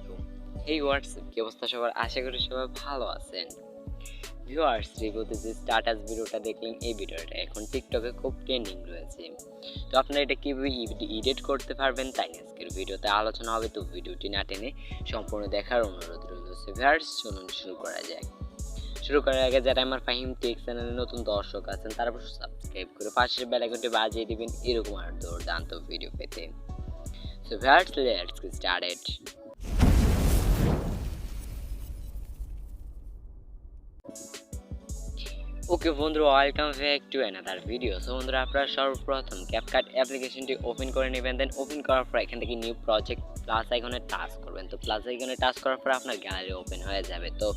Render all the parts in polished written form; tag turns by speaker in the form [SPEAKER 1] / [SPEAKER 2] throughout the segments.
[SPEAKER 1] আলাইকুম। এই হোয়াটসঅ্যাপ কি অবস্থা সবার? আশা করি সবাই ভালো আছেন। ভিউয়ার্স, রিভিউতে যে স্ট্যাটাস ভিডিওটা দেখলেন, এই ভিডিওটা এখন টিকটকে খুব ট্রেন্ডিং রয়েছে। তো আপনারা এটা কিভাবে এডিট করতে পারবেন তাই আজকের ভিডিওতে আলোচনা হবে। তো ভিডিওটি না টেনে সম্পূর্ণ দেখার অনুরোধ রইল। ভিউয়ার্স, চলুন শুরু করা যাক। শুরু করার আগে যারা আমার ফাহিম টেক চ্যানেলে নতুন দর্শক আছেন তারা অবশ্যই সাবস্ক্রাইব করে পাশের বেল আইকনটি বাজিয়ে দিবেন এরকম আর দুর্দান্ত ভিডিও পেতে। So let's get started. ওকে বন্ধুরা, welcome back to another video. So বন্ধুরা, আপনারা সর্বপ্রথম ক্যাপকাট অ্যাপ্লিকেশনটি ওপেন করে নেবেন। দেন ওপেন করার পর এখান থেকে নিউ প্রজেক্ট প্লাস আইকনে টাচ করবেন। তো প্লাস আইকনে টাচ করার পর আপনার গ্যালারি ওপেন হয়ে যাবে। তো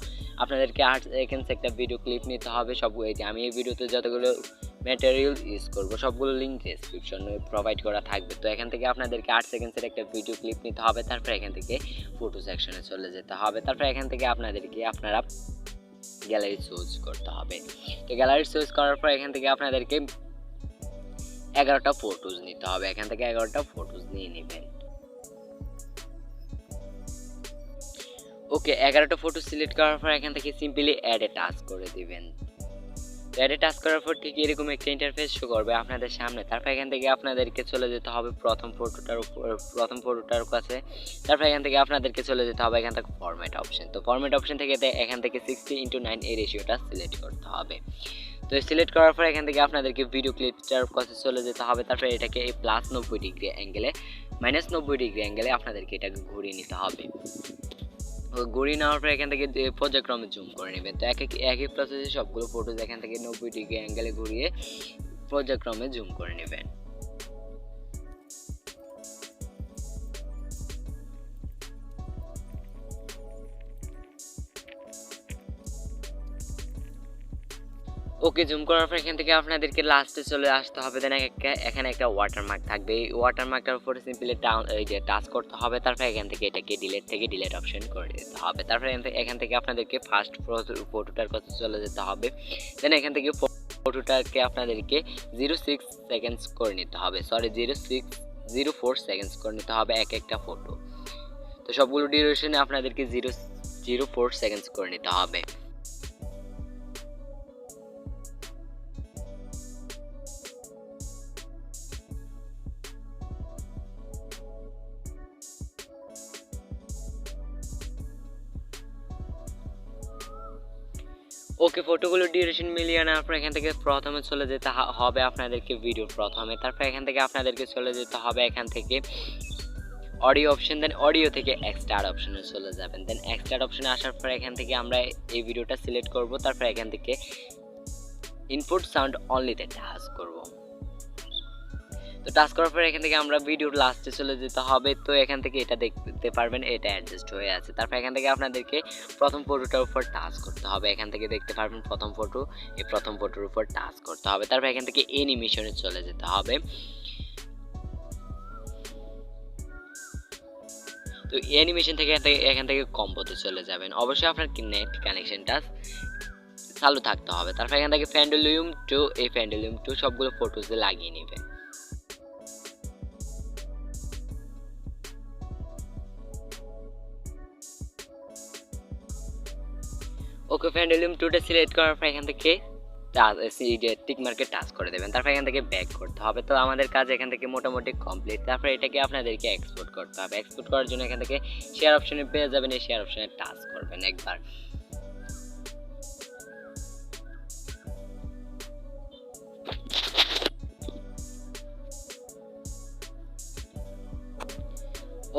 [SPEAKER 1] আপনাদেরকে 8 সেকেন্ডস একটা ভিডিও ক্লিপ নিতে হবে। সবগুলো আমি এই ভিডিওতে যতগুলো ম্যাটেরিয়াল ইউজ করব সবগুলো লিঙ্ক ডেসক্রিপশনে প্রোভাইড করা থাকবে। তো এখান থেকে আপনাদেরকে 8 সেকেন্ডসের একটা ভিডিও ক্লিপ নিতে হবে। তারপর এখান থেকে ফটো সেকশনে চলে যেতে হবে। তারপর এখান থেকে আপনারা গ্যালারি চুজ করতে হবে। তো গ্যালারি চুজ করার পর এখান থেকে আপনাদেরকে 11টা ফটোজ নিতে হবে। এখান থেকে 11টা ফটোজ নিয়ে নেবেন। ওকে, 11টা ফটো সিলেক্ট করার পর এখান থেকে সিম্পলি অ্যাড এ টাচ করে দিবেন। অ্যাডে টাচ করার পর ঠিক এরকম একটা ইন্টারফেস শো করবে আপনাদের সামনে। তারপর এখান থেকে আপনাদেরকে চলে যেতে হবে প্রথম ফটোটার কাছে। তারপর এখান থেকে আপনাদেরকে চলে যেতে হবে এখান থেকে ফরম্যাট অপশন। তো ফরম্যাট অপশন থেকে এখান থেকে 60:9 এই রেশিওটা সিলেক্ট করতে হবে। তো সিলেক্ট করার পর এখান থেকে আপনাদেরকে ভিডিও ক্লিপটার কাছে চলে যেতে হবে। তারপর এটাকে এই +90 অ্যাঙ্গেলে -90 অ্যাঙ্গেলে আপনাদেরকে এটাকে ঘুরিয়ে নিতে হবে। ঘুরিয়ে নেওয়ার পর এখান থেকে পর্যায়ক্রমে জুম করে নেবেন। তো একই প্রসেসে সবগুলো ফটোজ এখান থেকে 90 অ্যাঙ্গেলে ঘুরিয়ে পর্যায়ক্রমে জুম করে নেবেন। ওকে, জুম করার পর এখান থেকে আপনাদেরকে লাস্টে চলে আসতে হবে। দেন এখানে একটা ওয়াটারমার্ক থাকবে। এই ওয়াটারমার্কটার উপরে সিম্পলি টাচ করতে হবে। তারপর এখান থেকে এটাকে ডিলিট অপশন করে দিতে হবে। তারপর এখান থেকে আপনাদেরকে ফার্স্ট ফটোটার কাছে চলে যেতে হবে। দেন এখান থেকে ফটোটাকে আপনাদেরকে 06 সেকেন্ডস করে নিতে হবে। 04 সেকেন্ডস করে নিতে হবে একটা ফটো। তো সবগুলো ডিউরেশনে আপনাদেরকে 004 সেকেন্ডস করে নিতে হবে। ওকে, ফটোগুলো ডিউরেশন মিলিয়ে আনার পর এখান থেকে প্রথমে চলে যেতে হবে আপনাদেরকে ভিডিও প্রথমে। তারপর এখান থেকে আপনাদেরকে চলে যেতে হবে এখান থেকে অডিও অপশন। দেন অডিও থেকে এক্সট্রাক্ট অপশনে চলে যাবেন। দেন এক্সট্রাক্ট অপশনে আসার পর এখান থেকে আমরা এই ভিডিওটা সিলেক্ট করব। তারপর এখান থেকে ইনপুট সাউন্ড অনলিতে টাচ করব। তো টাচ করার পর এখান থেকে আমরা ভিডিওর লাস্টে চলে যেতে হবে। তো এখান থেকে এটা দেখতে পারবেন এটা অ্যাডজাস্ট হয়ে আছে। তারপর এখান থেকে আপনাদেরকে প্রথম ফটোটার উপর টাচ করতে হবে। এখান থেকে দেখতে পারবেন প্রথম ফটোর উপর টাচ করতে হবে। তারপর এখান থেকে অ্যানিমেশনে চলে যেতে হবে। তো অ্যানিমেশন থেকে এখান থেকে কম্বোতে চলে যাবেন। অবশ্যই আপনার নেট কানেকশনটা চালু থাকতে হবে। তারপর এখান থেকে ফ্যান্ডেলিয়াম 2 সবগুলো ফটোজে লাগিয়ে নেবেন। ওকে, ফ্যান্ডেলিয়াম 2টা সিলেক্ট করার পর এখান থেকে টিক মার্কে টাচ করে দেবেন। তারপর এখান থেকে ব্যাক করতে হবে। তো আমাদের কাজ এখান থেকে মোটামুটি কমপ্লিট। তারপর এটাকে আপনাদেরকে এক্সপোর্ট করতে হবে। এক্সপোর্ট করার জন্য এখান থেকে শেয়ার অপশনে পেয়ে যাবেন। এই শেয়ার অপশনে টাচ করবেন একবার।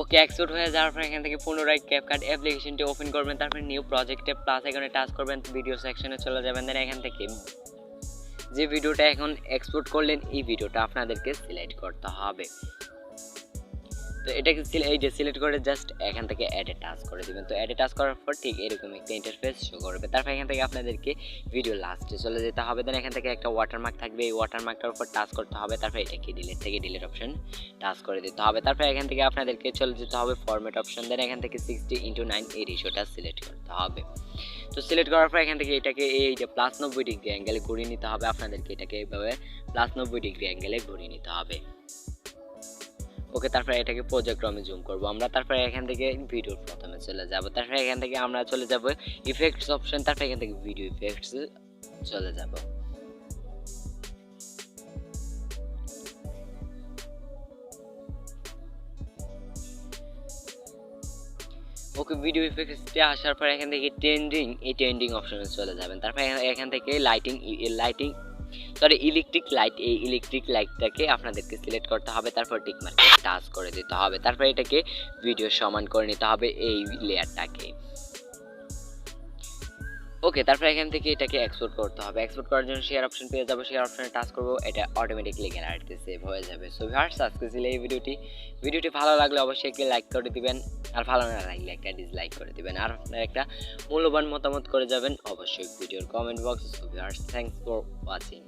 [SPEAKER 1] ওকে, এক্সপোর্ট হয়ে যাওয়ার পর এখান থেকে পুনরায় ক্যাপকাট অ্যাপ্লিকেশনটি ওপেন করবেন। তারপর নিউ প্রজেক্টে প্লাস আইকনে টাচ করবেন। ভিডিও সেকশনে চলে যাবেন। দেন এখান থেকে যে ভিডিওটা এখন এক্সপোর্ট করলেন এই ভিডিওটা আপনাদেরকে সিলেক্ট করতে হবে। তো এটাকে সিলেক্ট করে জাস্ট এখান থেকে অ্যাডে টাচ করে দিবেন। তো অ্যাডে টাচ করার পর ঠিক এরকম একটা ইন্টারফেস শো করবে। তারপর এখান থেকে আপনাদেরকে ভিডিও লাস্টে চলে যেতে হবে। দেন এখান থেকে একটা ওয়াটারমার্ক থাকবে। এই ওয়াটারমার্কটার উপর টাচ করতে হবে। তারপর এটাকে ডিলিট অপশন টাচ করে দিতে হবে। তারপর এখান থেকে আপনাদেরকে চলে যেতে হবে ফরম্যাট অপশন। দেন এখান থেকে 60:9 এই রেশিওটা সিলেক্ট করতে হবে। তো সিলেক্ট করার পর এখান থেকে এটাকে এই যে +90 অ্যাঙ্গেলে ঘুরিয়ে নিতে হবে। আপনাদেরকে এটাকে এইভাবে +90 অ্যাঙ্গেলে ঘুরিয়ে নিতে হবে। ওকে, তারপরে এটাকে প্রজেক্ট রমে জুম করব আমরা। তারপরে এখান থেকে ভিডিওর প্রথমে চলে যাব, তারপরে এখান থেকে আমরা চলে যাব ইফেক্টস অপশন, তারপরে এখান থেকে ভিডিও ইফেক্টস চলে যাব। ওকে, ভিডিও ইফেক্টসে আসার পর এখান থেকে ট্রেন্ডিং অপশনে চলে যাবেন। তারপর এখান থেকে ইলেকট্রিক লাইট, এই ইলেকট্রিক লাইটটাকে আপনাদেরকে সিলেক্ট করতে হবে, তারপর টিক মার্কে টাচ করে দিতে হবে, তারপর এটাকে ভিডিও সমান করে নিতে হবে এই লেয়ারটাকে। ওকে, তারপর এখান থেকে এটাকে এক্সপোর্ট করতে হবে। এক্সপোর্ট করার জন্য শেয়ার অপশন পেয়ে যাবো, শেয়ার অপশনে টাচ করব, এটা অটোমেটিক্যালি গ্যালারিতে সেভ হয়ে যাবে। সো ভিউয়ার্স, আজকে ছিল এই ভিডিওটি ভালো লাগলে অবশ্যই একটি লাইক করে দিবেন, আর ভালো না লাগলে একটা ডিসলাইক করে দিবেন, আর আপনার একটা মূল্যবান মতামত করে যাবেন অবশ্যই ভিডিওর কমেন্ট বক্সে। So viewers, thanks for watching.